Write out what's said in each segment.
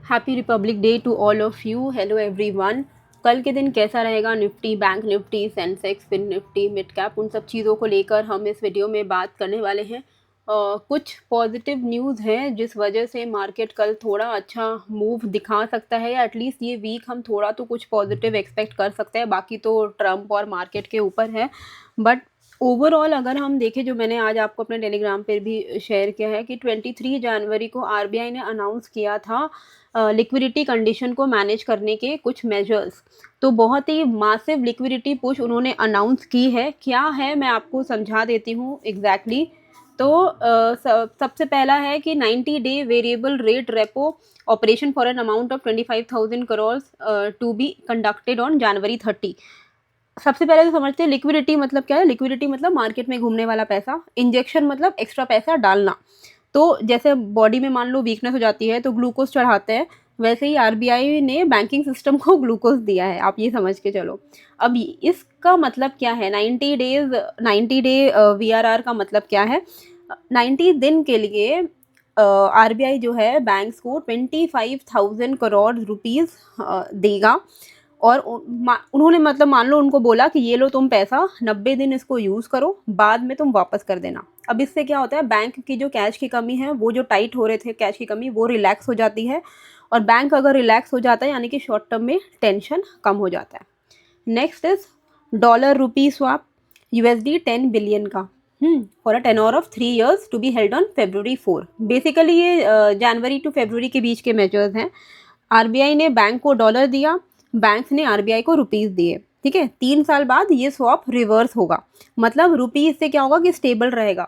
Happy republic day to all of you. Hello everyone. कल के दिन कैसा रहेगा Nifty, bank Nifty, Sensex, fin Nifty, mid cap, उन सब चीज़ों को लेकर हम इस वीडियो में बात करने वाले हैं। कुछ पॉजिटिव न्यूज़ हैं जिस वजह से मार्केट कल थोड़ा अच्छा मूव दिखा सकता है, या एटलीस्ट ये वीक हम थोड़ा तो कुछ पॉजिटिव एक्सपेक्ट कर सकते हैं। बाकी तो ट्रम्प और मार्केट के ऊपर है, बट ओवरऑल अगर हम देखें, जो मैंने आज आपको अपने टेलीग्राम पर भी शेयर किया है कि 23 जनवरी को आरबीआई ने अनाउंस किया था लिक्विडिटी कंडीशन को मैनेज करने के कुछ मेजर्स। तो बहुत ही मासिव लिक्विडिटी पुश उन्होंने अनाउंस की है। क्या है मैं आपको समझा देती हूँ एग्जैक्टली। तो सबसे पहला है कि 90 day variable rate repo operation for an amount of 25,000 crore to be conducted on January 30। सबसे पहले तो समझते हैं लिक्विडिटी मतलब क्या है। लिक्विडिटी मतलब मार्केट में घूमने वाला पैसा, इंजेक्शन मतलब एक्स्ट्रा पैसा डालना। तो जैसे बॉडी में मान लो वीकनेस हो जाती है तो ग्लूकोज चढ़ाते हैं, वैसे ही आरबीआई ने बैंकिंग सिस्टम को ग्लूकोज दिया है, आप ये समझ के चलो। अब इसका मतलब क्या है, 90 डे वीआरआर का मतलब क्या है। 90 दिन के लिए आरबीआई जो है बैंक्स को 25,000 करोड़ रुपीज़ देगा। और उन्होंने मतलब मान लो उनको बोला कि ये लो तुम पैसा, 90 दिन इसको यूज़ करो, बाद में तुम वापस कर देना। अब इससे क्या होता है, बैंक की जो कैश की कमी है, वो जो टाइट हो रहे थे कैश की कमी, वो रिलैक्स हो जाती है। और बैंक अगर रिलैक्स हो जाता है यानी कि शॉर्ट टर्म में टेंशन कम हो जाता है। Next is dollar rupee swap, USD 10 billion का for a tenure of 3 years to be held on February 4। Basically ये जनवरी टू फरवरी के बीच के मेजर्स हैं। आरबीआई ने बैंक को डॉलर दिया, बैंक ने आरबीआई को रुपीज़ दिए, ठीक है। 3 साल बाद ये स्वैप रिवर्स होगा, मतलब रुपीज़ से क्या होगा कि स्टेबल रहेगा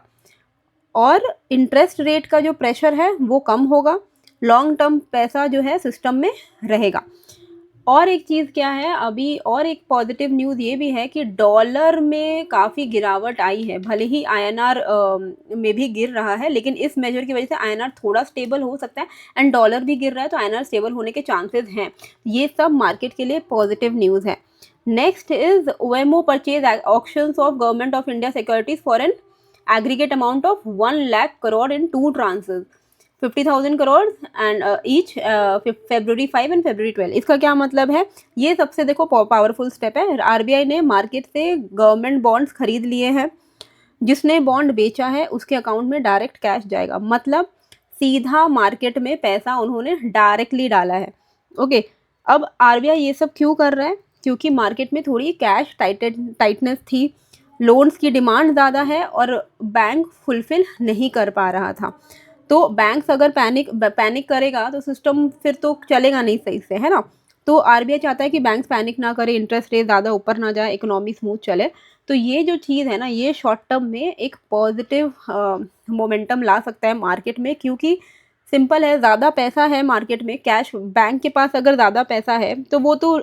और इंटरेस्ट रेट का जो प्रेशर है वो कम होगा, लॉन्ग टर्म पैसा जो है सिस्टम में रहेगा। और एक चीज़ क्या है अभी, और एक पॉजिटिव न्यूज़ ये भी है कि डॉलर में काफ़ी गिरावट आई है। भले ही आईएनआर में भी गिर रहा है, लेकिन इस मेजर की वजह से आईएनआर थोड़ा स्टेबल हो सकता है, एंड डॉलर भी गिर रहा है तो आईएनआर स्टेबल होने के चांसेस हैं। ये सब मार्केट के लिए पॉजिटिव न्यूज़ है। Next is OMO purchase auctions of government of India securities for an aggregate amount of 1 lakh crore in 2 tranches, 50,000 crore and each, February 5 and February 12। इसका क्या मतलब है, ये सबसे देखो पावरफुल स्टेप है। आरबीआई ने मार्केट से गवर्नमेंट बॉन्ड्स खरीद लिए हैं, जिसने बॉन्ड बेचा है उसके अकाउंट में डायरेक्ट कैश जाएगा, मतलब सीधा मार्केट में पैसा उन्होंने डायरेक्टली डाला है। ओके, अब आरबीआई ये सब क्यों कर रहा है, क्योंकि मार्केट में थोड़ी कैश टाइटनेस थी, लोन्स की डिमांड ज़्यादा है और बैंक फुलफिल नहीं कर पा रहा था। तो बैंक्स अगर पैनिक करेगा तो सिस्टम फिर तो चलेगा नहीं सही से, है ना। तो आरबीआई चाहता है कि बैंक्स पैनिक ना करे, इंटरेस्ट रेट ज़्यादा ऊपर ना जाए, इकोनॉमी स्मूथ चले। तो ये जो चीज़ है ना, ये शॉर्ट टर्म में एक पॉजिटिव मोमेंटम ला सकता है मार्केट में, क्योंकि सिंपल है, ज़्यादा पैसा है मार्केट में, कैश बैंक के पास अगर ज़्यादा पैसा है तो वो तो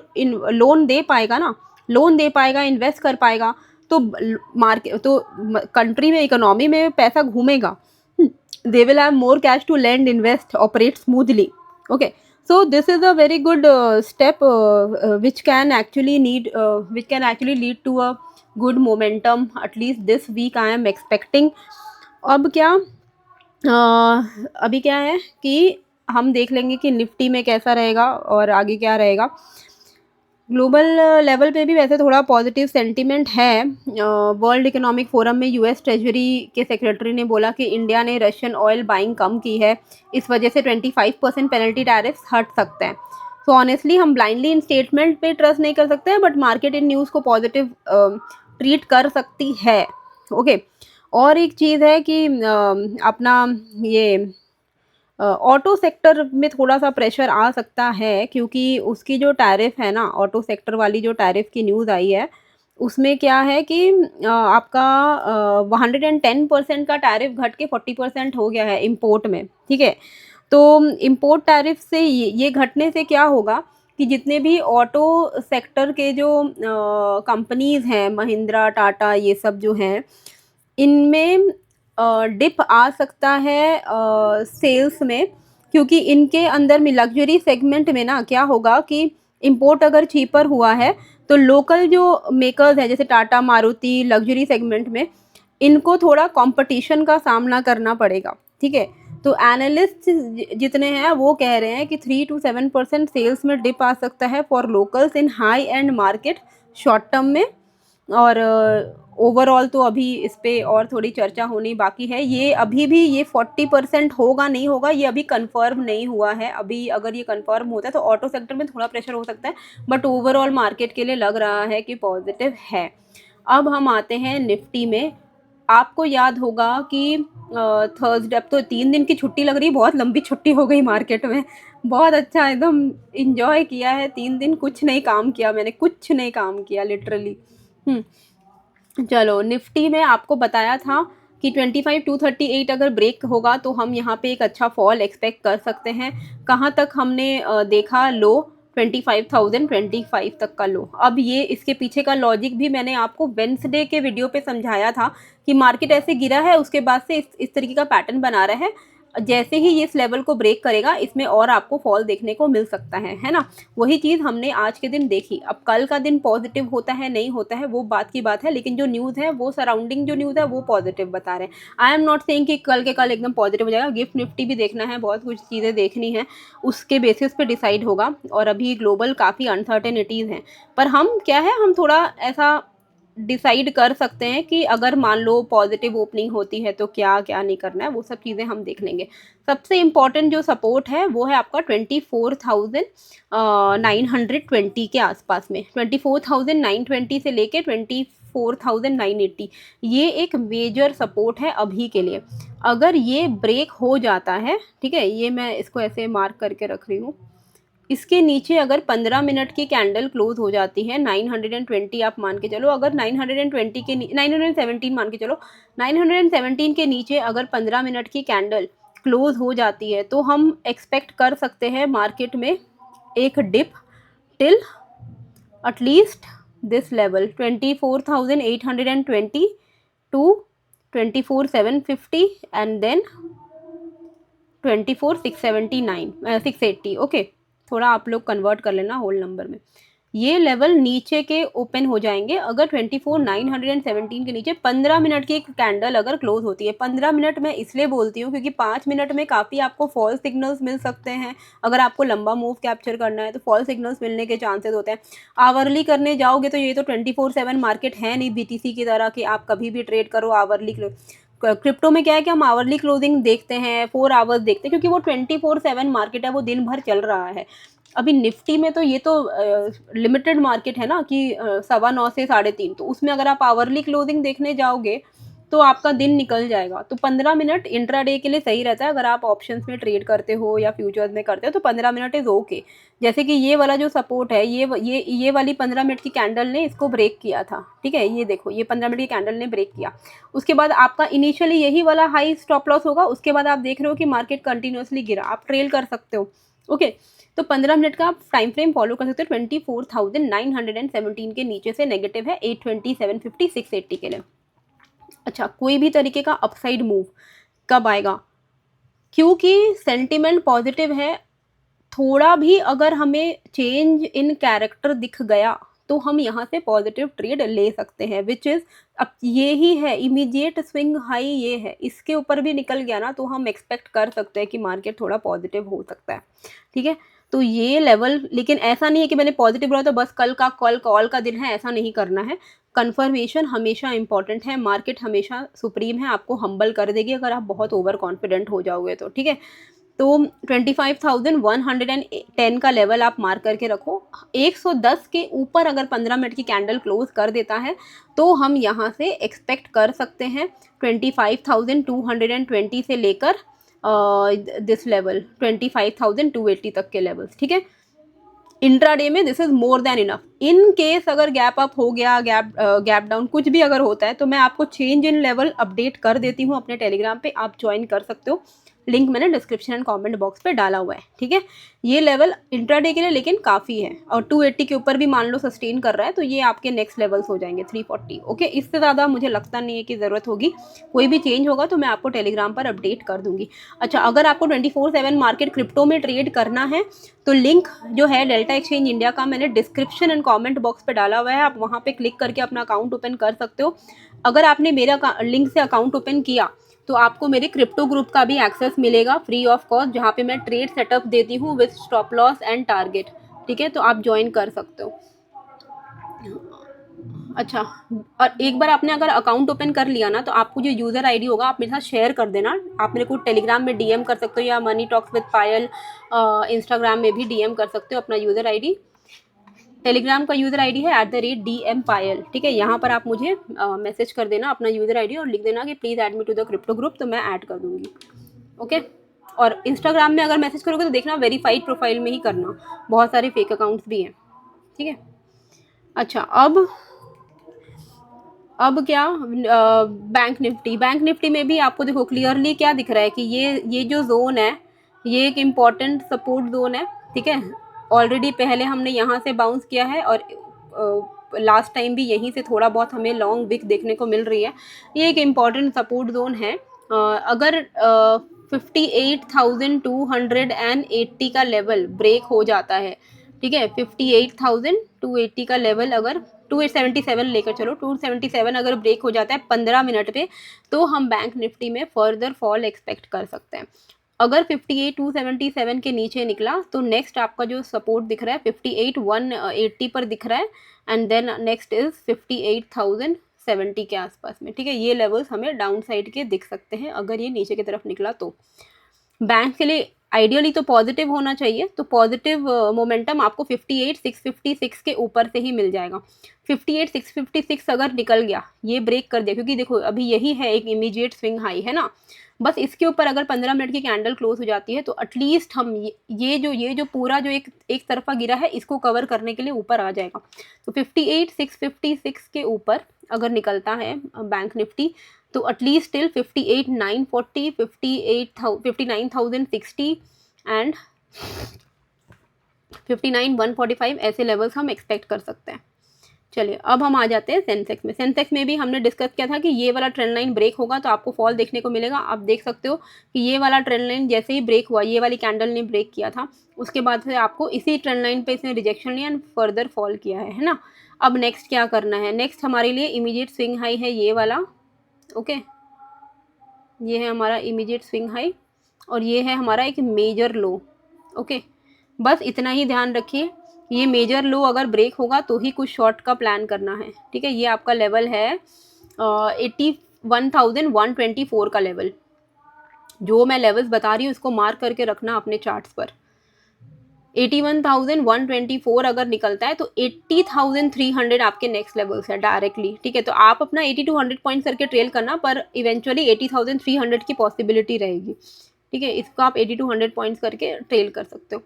लोन दे पाएगा ना, लोन दे पाएगा, इन्वेस्ट कर पाएगा। तो मार्केट तो कंट्री में, इकोनॉमी में पैसा घूमेगा, they will have more cash to lend, invest, operate smoothly. Okay, so this is a very good step which can actually lead to a good momentum, at least this week I am expecting. अब क्या अभी क्या है कि हम देख लेंगे कि निफ्टी में कैसा रहेगा और आगे क्या रहेगा। ग्लोबल लेवल पे भी वैसे थोड़ा पॉजिटिव सेंटीमेंट है। वर्ल्ड इकोनॉमिक फोरम में यूएस ट्रेजरी के सेक्रेटरी ने बोला कि इंडिया ने रशियन ऑयल बाइंग कम की है, इस वजह से 25% पेनल्टी टैरिफ्स हट सकते हैं। सो ऑनेस्टली हम ब्लाइंडली इन स्टेटमेंट पे ट्रस्ट नहीं कर सकते हैं, बट मार्केट इन न्यूज़ को पॉजिटिव ट्रीट कर सकती है। ओके, और एक चीज़ है कि अपना ये ऑटो सेक्टर में थोड़ा सा प्रेशर आ सकता है, क्योंकि उसकी जो टैरिफ है ना, ऑटो सेक्टर वाली जो टैरिफ की न्यूज़ आई है, उसमें क्या है कि आपका 110% का टैरिफ घट के 40% हो गया है इंपोर्ट में, ठीक है। तो इंपोर्ट टैरिफ से ये घटने से क्या होगा कि जितने भी ऑटो सेक्टर के जो कंपनीज़ हैं, महिंद्रा, टाटा, ये सब जो हैं, इनमें डिप आ सकता है सेल्स में, क्योंकि इनके अंदर में लग्जरी सेगमेंट में ना क्या होगा कि इंपोर्ट अगर चीपर हुआ है तो लोकल जो मेकर्स हैं जैसे टाटा, मारुति, लग्जरी सेगमेंट में, इनको थोड़ा कंपटीशन का सामना करना पड़ेगा, ठीक है। तो एनालिस्ट जितने हैं वो कह रहे हैं कि 3 to 7% सेल्स में डिप आ सकता है for locals in high and market short term में। और ओवरऑल तो अभी इस पे और थोड़ी चर्चा होनी बाकी है। ये अभी भी ये 40% होगा नहीं होगा ये अभी कंफर्म नहीं हुआ है। अभी अगर ये कंफर्म होता है तो ऑटो सेक्टर में थोड़ा प्रेशर हो सकता है, बट ओवरऑल मार्केट के लिए लग रहा है कि पॉजिटिव है। अब हम आते हैं निफ्टी में। आपको याद होगा कि थर्सडे, अब तो 3 दिन की छुट्टी लग रही है, बहुत लंबी छुट्टी हो गई मार्केट में। बहुत अच्छा एकदम इंजॉय किया है 3 दिन, कुछ नहीं काम किया मैंने, कुछ नहीं काम किया लिटरली। चलो निफ्टी में आपको बताया था कि 25,238 अगर ब्रेक होगा तो हम यहाँ पे एक अच्छा फॉल एक्सपेक्ट कर सकते हैं। कहाँ तक हमने देखा लो, 25,025 तक का लो। अब ये इसके पीछे का लॉजिक भी मैंने आपको वेंसडे के वीडियो पे समझाया था कि मार्केट ऐसे गिरा है, उसके बाद से इस तरीके का पैटर्न बना रहा है। जैसे ही ये इस लेवल को ब्रेक करेगा इसमें और आपको फॉल देखने को मिल सकता है ना। वही चीज़ हमने आज के दिन देखी। अब कल का दिन पॉजिटिव होता है नहीं होता है वो बात की बात है, लेकिन जो न्यूज़ है वो सराउंडिंग जो न्यूज़ है वो पॉजिटिव बता रहे हैं। आई एम नॉट सेइंग कि कल के कल एकदम पॉजिटिव हो जाएगा। गिफ्ट निफ्टी भी देखना है, बहुत कुछ चीज़ें देखनी है, उसके बेसिस पे डिसाइड होगा। और अभी ग्लोबल काफ़ी अनसर्टेनिटीज़ हैं, पर हम क्या है, हम थोड़ा ऐसा डिसाइड कर सकते हैं कि अगर मान लो पॉजिटिव ओपनिंग होती है तो क्या क्या नहीं करना है, वो सब चीज़ें हम देख लेंगे। सबसे इम्पॉर्टेंट जो सपोर्ट है वो है आपका 24,920 के आसपास में। 24,920 से लेके 24,980 ये एक मेजर सपोर्ट है अभी के लिए। अगर ये ब्रेक हो जाता है, ठीक है, ये मैं इसको ऐसे मार्क करके रख रही हूँ, इसके नीचे अगर 15 मिनट की कैंडल क्लोज हो जाती है 920 आप मान के चलो, अगर 920 के 917 मान के चलो, 917 के नीचे अगर 15 मिनट की कैंडल क्लोज हो जाती है तो हम एक्सपेक्ट कर सकते हैं मार्केट में एक dip till at least this level 24,820 to 24,750 and then 24,679 680। थोड़ा आप लोग कन्वर्ट कर लेना होल नंबर में। ये लेवल नीचे के ओपन हो जाएंगे अगर 24,917 के नीचे 15 मिनट की एक कैंडल अगर क्लोज होती है। 15 मिनट मैं इसलिए बोलती हूँ क्योंकि 5 मिनट में काफ़ी आपको फॉल्स सिग्नल्स मिल सकते हैं। अगर आपको लंबा मूव कैप्चर करना है तो फॉल्स सिग्नल्स मिलने के चांसेस होते हैं। आवरली करने जाओगे तो ये तो 24/7 मार्केट है नहीं BTC की तरह कि आप कभी भी ट्रेड करो आवरली। क्रिप्टो में क्या है कि हम आवरली क्लोजिंग देखते हैं, 4 आवर्स देखते हैं, क्योंकि वो 24/7 मार्केट है, वो दिन भर चल रहा है। अभी निफ्टी में तो ये तो लिमिटेड मार्केट है ना कि 9:15 से 3:30, तो उसमें अगर आप आवरली क्लोजिंग देखने जाओगे तो आपका दिन निकल जाएगा। तो 15 मिनट इंट्राडे के लिए सही रहता है। अगर आप ऑप्शंस में ट्रेड करते हो या फ्यूचर्स में करते हो तो 15 मिनट इज़ ओके। जैसे कि ये वाला जो सपोर्ट है, ये वाली 15 मिनट की कैंडल ने इसको ब्रेक किया था, ठीक है, ये देखो, ये 15 मिनट की कैंडल ने ब्रेक किया। उसके बाद आपका इनिशियली यही वाला हाई स्टॉप लॉस होगा, उसके बाद आप देख रहे हो कि मार्केट कंटिन्यूसली गिरा, आप ट्रेल कर सकते हो। ओके, तो 15 मिनट का आप टाइम फ्रेम फॉलो कर सकते हो। 24,917 के नीचे से नेगेटिव है 820, 750, 680 के लिए। अच्छा, कोई भी तरीके का अपसाइड मूव कब आएगा? क्योंकि सेंटिमेंट पॉजिटिव है, थोड़ा भी अगर हमें चेंज इन कैरेक्टर दिख गया तो हम यहाँ से पॉजिटिव ट्रेड ले सकते हैं, विच इज़ अब ये ही है इमीडिएट स्विंग हाई, ये है, इसके ऊपर भी निकल गया ना तो हम एक्सपेक्ट कर सकते हैं कि मार्केट थोड़ा पॉजिटिव हो सकता है, ठीक है। तो ये लेवल, लेकिन ऐसा नहीं है कि मैंने पॉजिटिव बोला तो बस कल कॉल का दिन है, ऐसा नहीं करना है। कन्फर्मेशन हमेशा इंपॉर्टेंट है, मार्केट हमेशा सुप्रीम है, आपको हम्बल कर देगी अगर आप बहुत ओवर कॉन्फिडेंट हो जाओगे तो, ठीक है। तो 25,110 का लेवल आप मार्क करके रखो। 110 के ऊपर अगर 15 मिनट की कैंडल क्लोज कर देता है तो हम यहाँ से एक्सपेक्ट कर सकते हैं 25,220 से लेकर दिस लेवल 25,280 तक के लेवल्स, ठीक है। इंट्राडे में this is more than enough. In case अगर गैप अप हो गया, गैप डाउन कुछ भी अगर होता है तो मैं आपको चेंज इन लेवल अपडेट कर देती हूँ अपने टेलीग्राम पे, आप ज्वाइन कर सकते हो। लिंक मैंने डिस्क्रिप्शन एंड कमेंट बॉक्स पे डाला हुआ है, ठीक है। ये लेवल इंट्राडे के लिए लेकिन काफ़ी है, और 280 के ऊपर भी मान लो सस्टेन कर रहा है तो ये आपके नेक्स्ट लेवल्स हो जाएंगे 340। ओके, इससे ज़्यादा मुझे लगता नहीं है कि ज़रूरत होगी। कोई भी चेंज होगा तो मैं आपको टेलीग्राम पर अपडेट कर दूंगी। अच्छा, अगर आपको 24/7 मार्केट क्रिप्टो में ट्रेड करना है तो लिंक जो है डेल्टा एक्सचेंज इंडिया का मैंने डिस्क्रिप्शन एंड कॉमेंट बॉक्स पर डाला हुआ है, आप वहाँ पर क्लिक करके अपना अकाउंट ओपन कर सकते हो। अगर आपने मेरा लिंक से अकाउंट ओपन किया तो आपको मेरे क्रिप्टो ग्रुप का भी एक्सेस मिलेगा फ्री ऑफ कॉस्ट, जहाँ पे मैं ट्रेड सेटअप देती हूँ with stop loss and target. ठीक है, तो आप ज्वाइन कर सकते हो। अच्छा, और एक बार आपने अगर अकाउंट ओपन कर लिया ना, तो आपको जो यूज़र आईडी होगा आप मेरे साथ शेयर कर देना। आप मेरे को टेलीग्राम में डीएम कर सकते हो, या money talks with Payal Instagram में भी डीएम कर सकते हो अपना यूज़र आईडी। टेलीग्राम का यूज़र आईडी है @DM पायल। ठीक है, यहाँ पर आप मुझे मैसेज कर देना अपना यूज़र आईडी और लिख देना कि please add me to the crypto group, तो मैं ऐड कर दूँगी। ओके, और इंस्टाग्राम में अगर मैसेज करोगे तो देखना वेरीफाइड प्रोफाइल में ही करना, बहुत सारे फेक अकाउंट्स भी हैं। ठीक है, अच्छा, अब क्या, बैंक निफ्टी में भी आपको देखो क्लियरली क्या दिख रहा है कि ये जो जोन है, ये एक इम्पॉर्टेंट सपोर्ट जोन है। ठीक है, ऑलरेडी पहले हमने यहाँ से बाउंस किया है, और लास्ट टाइम भी यहीं से थोड़ा बहुत हमें लॉन्ग विक देखने को मिल रही है। ये एक इम्पॉर्टेंट सपोर्ट जोन है। अगर 58,280 का लेवल ब्रेक हो जाता है, ठीक है, 58,280 का लेवल अगर 277 लेकर चलो, 277 अगर ब्रेक हो जाता है 15 मिनट पे, तो हम बैंक निफ्टी में फर्दर फॉल एक्सपेक्ट कर सकते हैं। अगर 58,277 के नीचे निकला तो नेक्स्ट आपका जो सपोर्ट दिख रहा है 58,180 पर दिख रहा है, एंड देन नेक्स्ट इज 58,070 के आसपास में। ठीक है, ये लेवल्स हमें डाउन साइड के दिख सकते हैं अगर ये नीचे की तरफ निकला तो। बैंक के लिए आइडियली तो पॉजिटिव होना चाहिए, तो पॉजिटिव मोमेंटम आपको 58,656 के ऊपर से ही मिल जाएगा। 58,656 अगर निकल गया, ये ब्रेक कर दिया, क्योंकि देखो अभी यही है एक इमीडिएट स्विंग हाई है ना, बस इसके ऊपर अगर 15 मिनट की कैंडल क्लोज हो जाती है तो एटलीस्ट हम ये जो पूरा जो एक तरफा गिरा है इसको कवर करने के लिए ऊपर आ जाएगा। तो 58,656 के ऊपर अगर निकलता है बैंक निफ्टी, तो एटलीस्ट टिल 58,940, 59,060 एंड 59,145 ऐसे लेवल्स हम एक्सपेक्ट कर सकते हैं। चलिए, अब हम आ जाते हैं सेंसेक्स में। सेंसेक्स में भी हमने डिस्कस किया था कि ये वाला ट्रेंड लाइन ब्रेक होगा तो आपको फॉल देखने को मिलेगा। आप देख सकते हो कि ये वाला ट्रेंड लाइन जैसे ही ब्रेक हुआ, ये वाली कैंडल ने ब्रेक किया था, उसके बाद से आपको इसी ट्रेंड लाइन पे इसने रिजेक्शन लिया एंड फर्दर फॉल किया है ना। अब नेक्स्ट क्या करना है, नेक्स्ट हमारे लिए इमीडिएट स्विंग हाई है ये वाला। ओके, ये है हमारा इमीडिएट स्विंग हाई, और ये है हमारा एक मेजर लो। ओके, बस इतना ही ध्यान रखिए, ये मेजर लो अगर ब्रेक होगा तो ही कुछ शॉर्ट का प्लान करना है। ठीक है, ये आपका लेवल है 81,124 का लेवल। जो मैं लेवल्स बता रही हूँ इसको मार्क करके रखना अपने चार्ट्स पर। 81,124 अगर निकलता है तो 80,300 आपके नेक्स्ट लेवल्स है डायरेक्टली। ठीक है, तो आप अपना 80 to 100 पॉइंट्स करके ट्रेल करना, पर इवेंचुअली 80,300 की पॉसिबिलिटी रहेगी। ठीक है, इसको आप 80 to 100 पॉइंट्स करके ट्रेल कर सकते हो।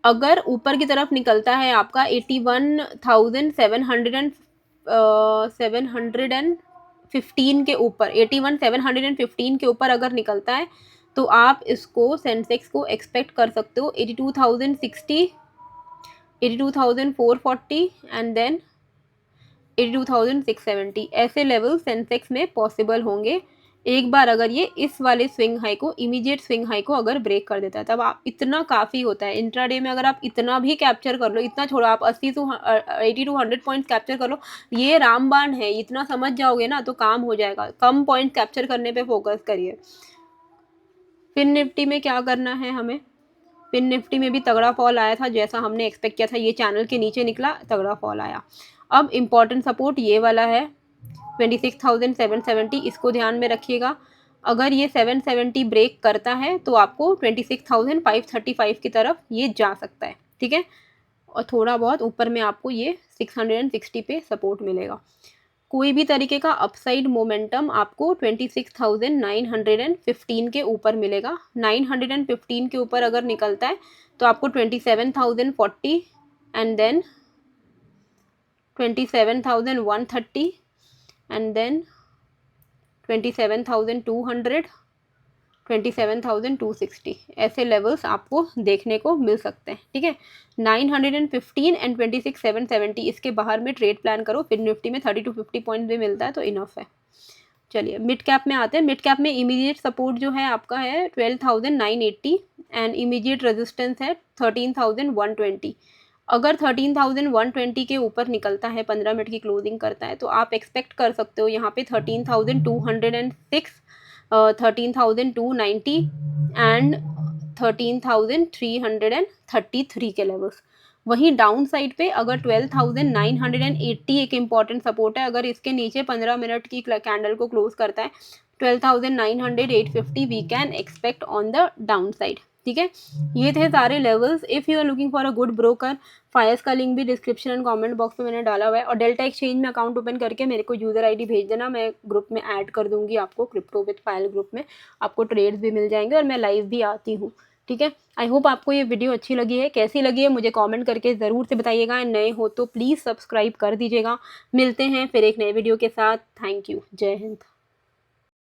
अगर ऊपर की तरफ निकलता है आपका 81,715 के ऊपर, 81,715 के ऊपर अगर निकलता है तो आप इसको सेंसेक्स को एक्सपेक्ट कर सकते हो 82,060, 82,440 एंड देन 82,670 ऐसे लेवल सेंसेक्स में पॉसिबल होंगे एक बार अगर ये इस वाले स्विंग हाई को, इमीडिएट स्विंग हाई को अगर ब्रेक कर देता है, तब आप इतना काफ़ी होता है। इंट्राडे में अगर आप इतना भी कैप्चर कर लो, इतना छोड़ो, आप 80 to 100 पॉइंट्स कैप्चर कर लो, ये रामबाण है, इतना समझ जाओगे ना तो काम हो जाएगा। कम पॉइंट कैप्चर करने पे फोकस करिए। फिन निफ्टी में क्या करना है हमें, फिन निफ्टी में भी तगड़ा फॉल आया था जैसा हमने एक्सपेक्ट किया था, ये चैनल के नीचे निकला, तगड़ा फॉल आया। अब इम्पॉर्टेंट सपोर्ट ये वाला है 26,770, इसको ध्यान में रखिएगा। अगर ये 770 ब्रेक करता है तो आपको 26,535 की तरफ ये जा सकता है। ठीक है, और थोड़ा बहुत ऊपर में आपको ये 660 पे सपोर्ट मिलेगा। कोई भी तरीके का अपसाइड मोमेंटम आपको 26,915 के ऊपर मिलेगा। 915 के ऊपर अगर निकलता है तो आपको 27,040 एंड देन 27,130 एंड देन 27,200, 27,260 ऐसे लेवल्स आपको देखने को मिल सकते हैं। ठीक है, 915 एंड 26,770 इसके बाहर में ट्रेड प्लान करो। फिर निफ्टी में 30 to 50 पॉइंट भी मिलता है तो इनफ है। चलिए, मिड कैप में आते हैं। मिड कैप में इमीडिएट सपोर्ट जो है आपका है 12,980 एंड इमीडिएट रेजिस्टेंस है 13,120। अगर 13,120 के ऊपर निकलता है, 15 मिनट की क्लोजिंग करता है, तो आप एक्सपेक्ट कर सकते हो यहाँ पे 13,206, 13,290 एंड 13,333 के लेवल्स। वहीं डाउन साइड पे अगर 12,980 एक इम्पॉर्टेंट सपोर्ट है, अगर इसके नीचे 15 मिनट की कैंडल को क्लोज करता है 12,900 850 we can expect on the down side. ठीक है, ये थे सारे levels. If you are looking for a good broker, Fyers का लिंक भी डिस्क्रिप्शन एंड कमेंट बॉक्स में मैंने डाला हुआ है, और डेल्टा एक्सचेंज में अकाउंट ओपन करके मेरे को यूज़र आईडी भेज देना, मैं ग्रुप में ऐड कर दूंगी आपको, क्रिप्टो विद पायल ग्रुप में आपको ट्रेड्स भी मिल जाएंगे और मैं लाइव भी आती हूँ। ठीक है, आई होप आपको ये वीडियो अच्छी लगी है। कैसी लगी है मुझे कमेंट करके ज़रूर से बताइएगा, नए हो तो प्लीज़ सब्सक्राइब कर दीजिएगा। मिलते हैं फिर एक नए वीडियो के साथ। थैंक यू, जय हिंद।